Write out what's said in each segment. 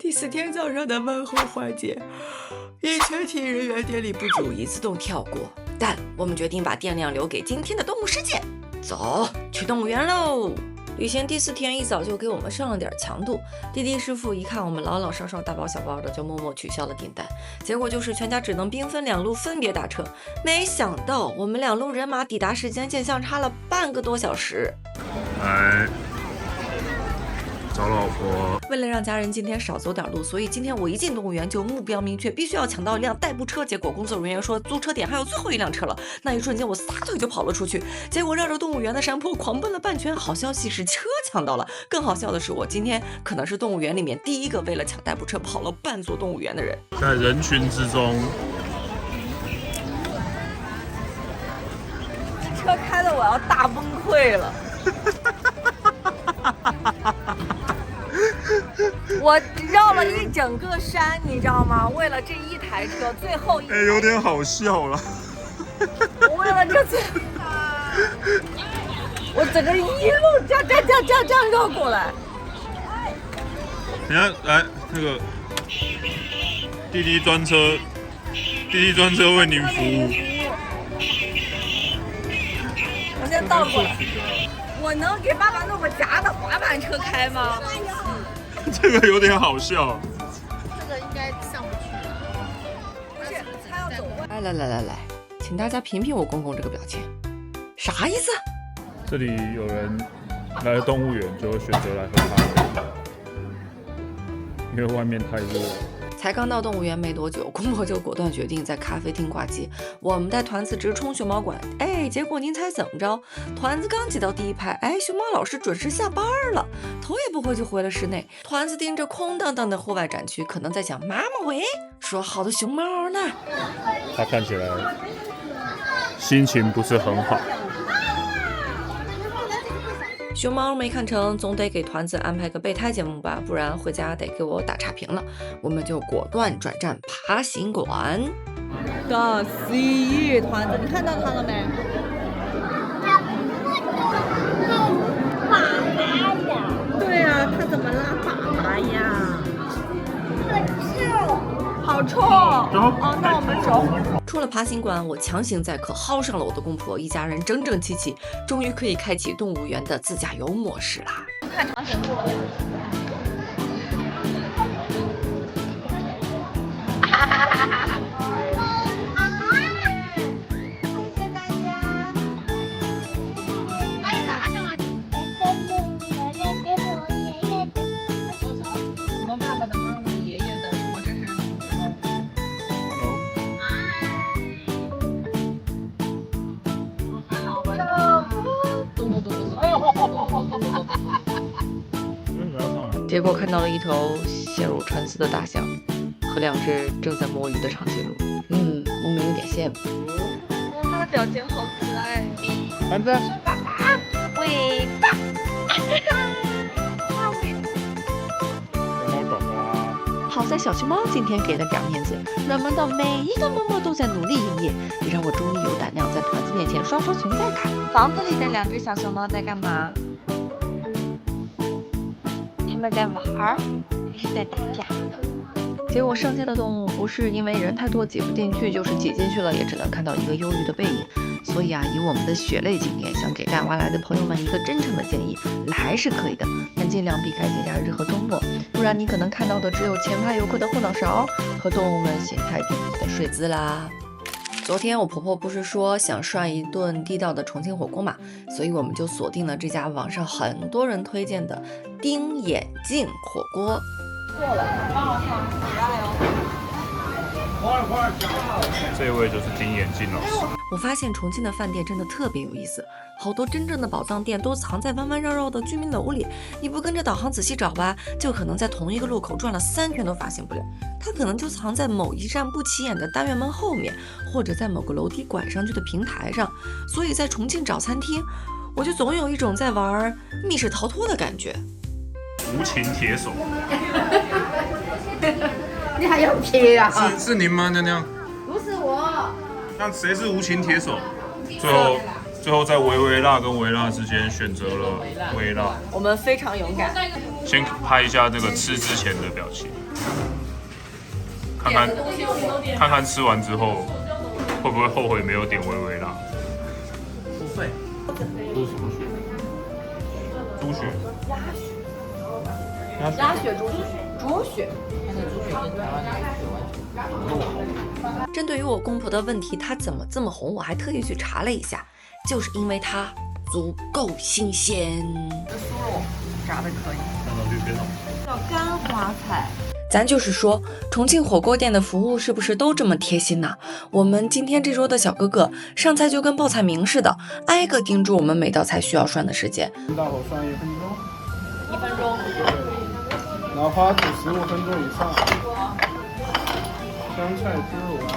第4天早上的问候环节，因全体人员电力不足，已自动跳过。但我们决定把电量留给今天的动物世界。走，去动物园喽！旅行第4天一早就给我们上了点强度，滴滴师傅一看我们老老少少大包小包的，就默默取消了订单。结果就是全家只能兵分2路分别打车。没想到我们2路人马抵达时间竟相差了半个多小时。来找老婆。为了让家人今天少走点路，所以今天我一进动物园就目标明确，必须要抢到一辆代步车。结果工作人员说租车点还有最后1辆车了，那一瞬间我撒腿就跑了出去，结果绕着动物园的山坡狂奔了半圈。好消息是车抢到了，更好笑的是我今天可能是动物园里面第一个为了抢代步车跑了半座动物园的人。在人群之中，车开的我要大崩溃了。我绕了一整个山，你知道吗？为了这一台车，最后一台有点好笑了。我为了这次，我整个一路这样绕过来。等下来那个滴滴专车为您服务。我先倒过来。我能给爸爸弄个夹的滑板车开吗？这个有点好笑。这个应该上不去。不是，他要走过来。来，请大家评评我公公这个表情，啥意思？这里有人来了动物园，就选择来喝咖啡，因为外面太热了。才刚到动物园没多久，公婆就果断决定在咖啡厅挂机。我们带团子直冲熊猫馆，结果您猜怎么着？团子刚挤到第1排，熊猫老师准时下班了，头也不回就回了室内。团子盯着空荡荡的户外展区，可能在想妈妈喂，说好的熊猫呢？他看起来心情不是很好。熊猫没看成，总得给团子安排个备胎节目吧，不然回家得给我打差评了。我们就果断转战爬行馆。大 C 团子，你看到他了没？对呀，他怎么拉粑粑呀？好臭！哦，那我们走。出了爬行馆，我强行载客薅上了我的公婆，一家人整整齐齐，终于可以开启动物园的自驾游模式啦！看长颈鹿。我们爸爸的妈妈爷爷的，我这是。结果看到了一头陷入沉思的大象和2只正在摸鱼的长颈鹿，我们有点羡慕。它的表情好可爱。团子，尾巴。好在小熊猫今天给了点面子，暖萌到每一个嬷嬷都在努力营业，也让我终于有胆量在团子面前刷存在感。房子里的2只小熊猫在干嘛？他们在玩儿，还是在打架？结果剩下的动物不是因为人太多挤不进去，就是挤进去了也只能看到一个忧郁的背影。所以以我们的血泪经验，想给带娃来的朋友们一个真诚的建议，来是可以的，但尽量避开节假日和周末，不然你可能看到的只有前排游客的后脑勺和动物们形态迥异的睡姿啦。昨天我婆婆不是说想涮一顿地道的重庆火锅嘛，所以我们就锁定了这家网上很多人推荐的丁眼镜火锅。过了，这位就是丁眼镜老师。我发现重庆的饭店真的特别有意思，好多真正的宝藏店都藏在弯弯绕绕的居民楼里，你不跟着导航仔细找吧，就可能在同一个路口转了3圈都发现不了。它可能就藏在某一扇不起眼的单元门后面，或者在某个楼梯拐上去的平台上。所以在重庆找餐厅，我就总有一种在玩密室逃脱的感觉。无情铁手。你还要撇啊？是您吗？娘娘？不是我。那谁是无情铁手？最后在维维辣跟维辣之间选择了维辣。我们非常勇敢。先拍一下那个吃之前的表情，看看吃完之后会不会后悔没有点微微辣。不会。猪什么血？猪血。鸭血、猪血，猪血。它那猪血跟台湾的猪血完全不同。针对于我公婆的问题，它怎么这么红，我还特意去查了一下，就是因为它足够新鲜。这酥肉炸的可以，叫干花菜。咱就是说，重庆火锅店的服务是不是都这么贴心呢？我们今天这桌的小哥哥上菜就跟报菜名似的，挨个叮嘱我们每道菜需要涮的时间。大火涮1分钟1分钟。对，哪怕煮15分钟以上。香菜猪肉丸。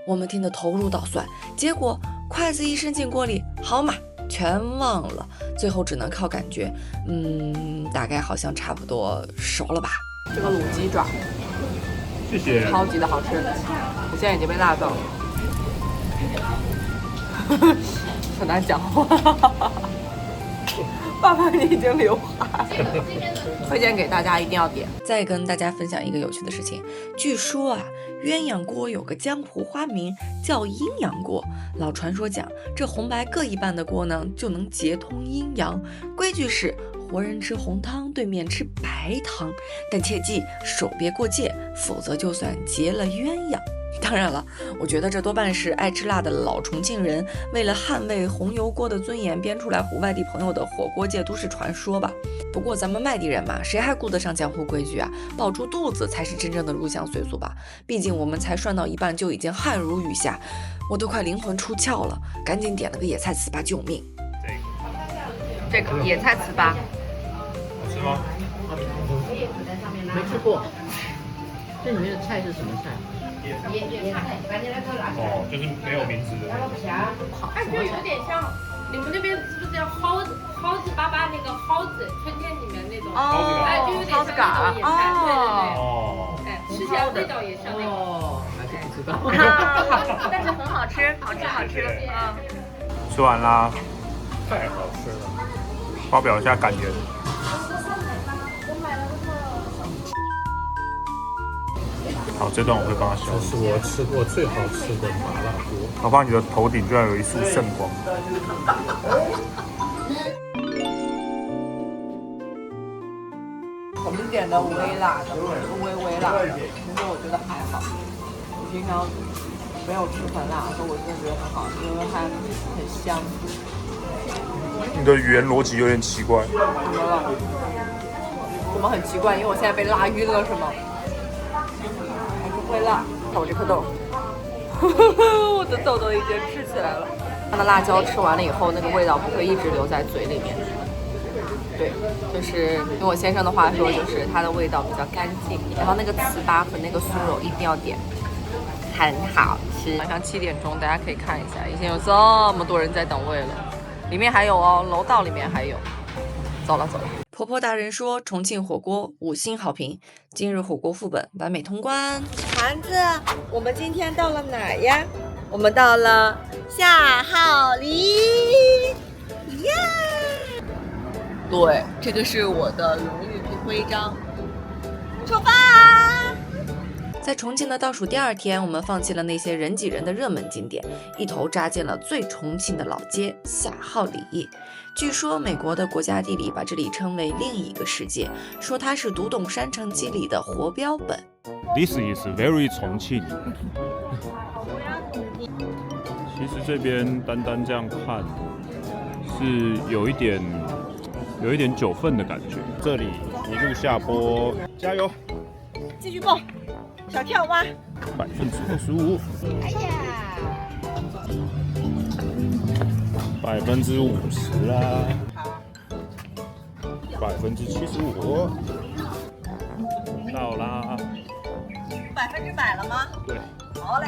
我们听得头如捣蒜，结果筷子一伸进锅里，好嘛，全忘了，最后只能靠感觉，大概好像差不多熟了吧。这个卤鸡爪，谢谢。超级的好吃，我现在已经被辣到了，很难讲话。爸爸，你已经流汗。推荐给大家，一定要点。再跟大家分享一个有趣的事情，据说啊，鸳鸯锅有个江湖花名叫阴阳锅。老传说讲，这红白各一半的锅呢，就能结通阴阳。规矩是活人吃红汤，对面吃白汤，但切记手别过界，否则就算结了鸳鸯。当然了，我觉得这多半是爱吃辣的老重庆人为了捍卫红油锅的尊严编出来唬外地朋友的火锅界都市传说吧。不过咱们外地人嘛，谁还顾得上江湖规矩啊？保住肚子才是真正的入乡随俗吧。毕竟我们才涮到一半就已经汗如雨下，我都快灵魂出窍了，赶紧点了个野菜糍粑救命。这个野菜糍粑，好吃吗？没吃过。这里面的菜是什么菜？哦，就是没有名字的。哎，就有点像你们那边是不是叫蒿子粑粑那个蒿子，春天里面那种，哎，就有点像那种野菜，对对对，哦，哎，吃起来味道也像那个。哦，还是不知道。但是很好吃，好吃好吃。吃完啦，太好吃了。发表一下感言。好，这段我会帮他消。这是我吃过最好吃的麻辣锅。老爸，你的头顶居然有一束圣光。我们点的微辣的，微辣的，其实我觉得还好。我平常没有吃很辣，所以我真的觉得很好，因为它很香。你的语言逻辑有点奇怪。怎么了？怎么很奇怪？因为我现在被辣晕了是吗？还是会辣。看我这颗豆，我的豆豆已经吃起来了。它的辣椒吃完了以后，那个味道不会一直留在嘴里面。对，就是用我先生的话说，就是它的味道比较干净。然后那个糍粑和那个酥肉一定要点，很好吃。晚上7点钟，大家可以看一下，已经有这么多人在等位了。里面还有哦，楼道里面还有。走了。婆婆大人说重庆火锅5星好评，今日火锅副本完美通关。盘子，我们今天到了哪儿呀？我们到了夏浩里呀！对，这个是我的荣誉徽章。出发！在重庆的倒数第2天，我们放弃了那些人挤人的热门景点，一头扎进了最重庆的老街夏浩里。据说美国的国家地理把这里称为另一个世界，说它是读懂山城记里的活标本。This is very 重庆。其实这边单这样看，是有一点九份的感觉。这里一路下坡，加油！继续蹦，小跳蛙。25%。哎呀，50%啦，75%。到啦。100%了吗？对。好嘞。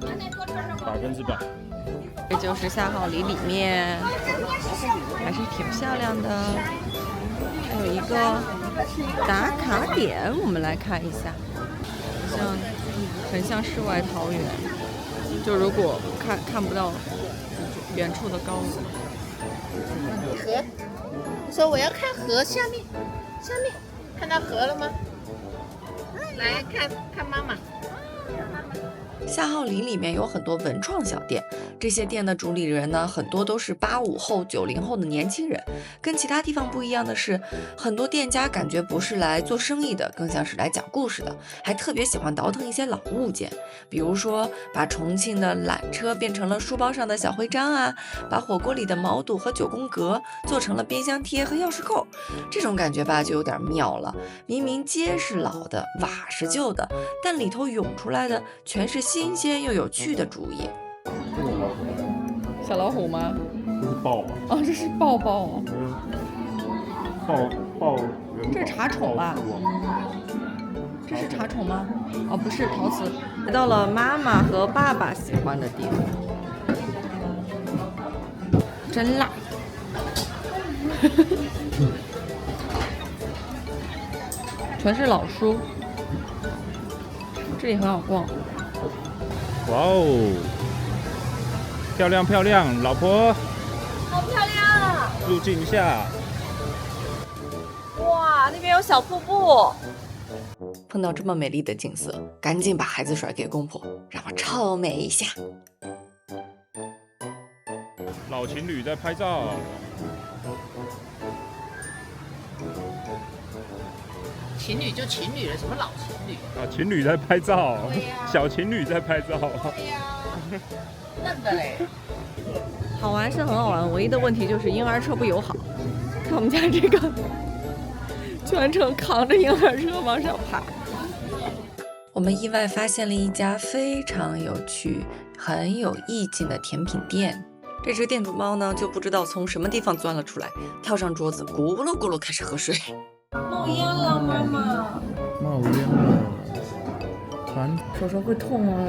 100%。这就是夏浩里里面，还是挺漂亮的。还有一个打卡点，我们来看一下，很像世外桃源。就如果看不到远处的高楼。说我要看河，下面，看到河了吗？来看妈妈。夏浩里里面有很多文创小店，这些店的主理人呢，很多都是85后、90后的年轻人。跟其他地方不一样的是，很多店家感觉不是来做生意的，更像是来讲故事的，还特别喜欢倒腾一些老物件，比如说把重庆的缆车变成了书包上的小徽章啊，把火锅里的毛肚和9宫格做成了冰箱贴和钥匙扣。这种感觉吧，就有点妙了。明明街是老的，瓦是旧的，但里头涌出来的全是新鲜又有趣的主意。小老虎吗？这是豹吧？哦，这是抱抱哦。豹。这是茶宠吧？这是茶宠吗？哦，不是，陶瓷。来到了妈妈和爸爸喜欢的地方，真辣。全是老书，这里很好逛。哇哦，漂亮漂亮，老婆，好漂亮！入镜一下。哇，那边有小瀑布。碰到这么美丽的景色，赶紧把孩子甩给公婆，让我臭美一下。老情侣在拍照。情侣就情侣了，什么老情侣？啊，情侣在拍照，小情侣在拍照。对呀，嫩的嘞。好玩是很好玩，唯一的问题就是婴儿车不友好。看我们家这个，全程扛着婴儿车往上爬。我们意外发现了一家非常有趣、很有意境的甜品店。这只店主猫呢，就不知道从什么地方钻了出来，跳上桌子，咕噜咕噜开始喝水。冒烟了，妈妈。冒烟了，团手手会痛哦，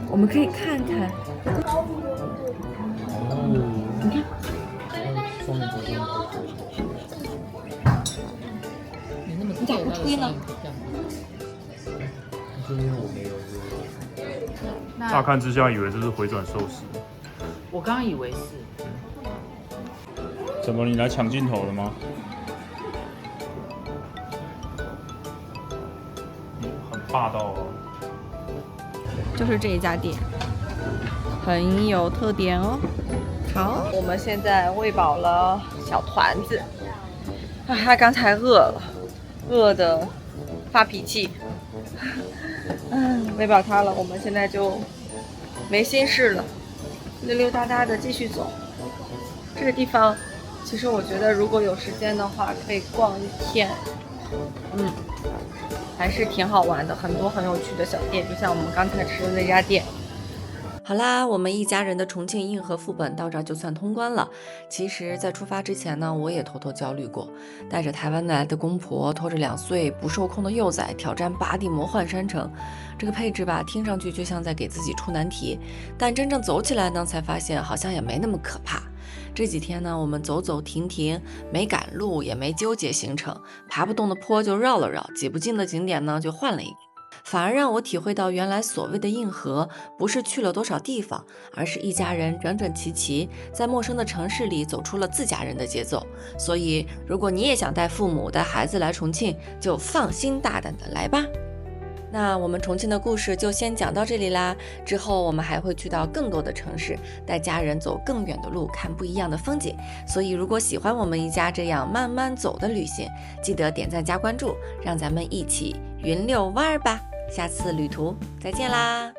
我们可以看看。你看，你那么咋不推呢？乍看之下以为这是回转寿司。我刚刚以为是。怎么，你来抢镜头了吗？很霸道哦。就是这一家店，很有特点哦。好，我们现在喂饱了小团子，他刚才饿了，饿得发脾气。喂饱他了，我们现在就没心事了，溜溜达达的继续走。这个地方，其实我觉得如果有时间的话，可以逛一天。还是挺好玩的，很多很有趣的小店，就像我们刚才吃的那家店。好啦，我们一家人的重庆硬核副本到这儿就算通关了。其实，在出发之前呢，我也偷偷焦虑过，带着台湾来的公婆，拖着2岁不受控的幼崽，挑战8地魔幻山城。这个配置吧，听上去就像在给自己出难题，但真正走起来呢，才发现好像也没那么可怕。这几天呢，我们走走停停，没赶路，也没纠结行程，爬不动的坡就绕了绕，挤不进的景点呢就换了一个。反而让我体会到，原来所谓的硬核，不是去了多少地方，而是一家人整整齐齐，在陌生的城市里走出了自家人的节奏。所以，如果你也想带父母、带孩子来重庆，就放心大胆的来吧。那我们重庆的故事就先讲到这里啦，之后我们还会去到更多的城市，带家人走更远的路，看不一样的风景。所以如果喜欢我们一家这样慢慢走的旅行，记得点赞加关注，让咱们一起云溜弯儿吧。下次旅途再见啦！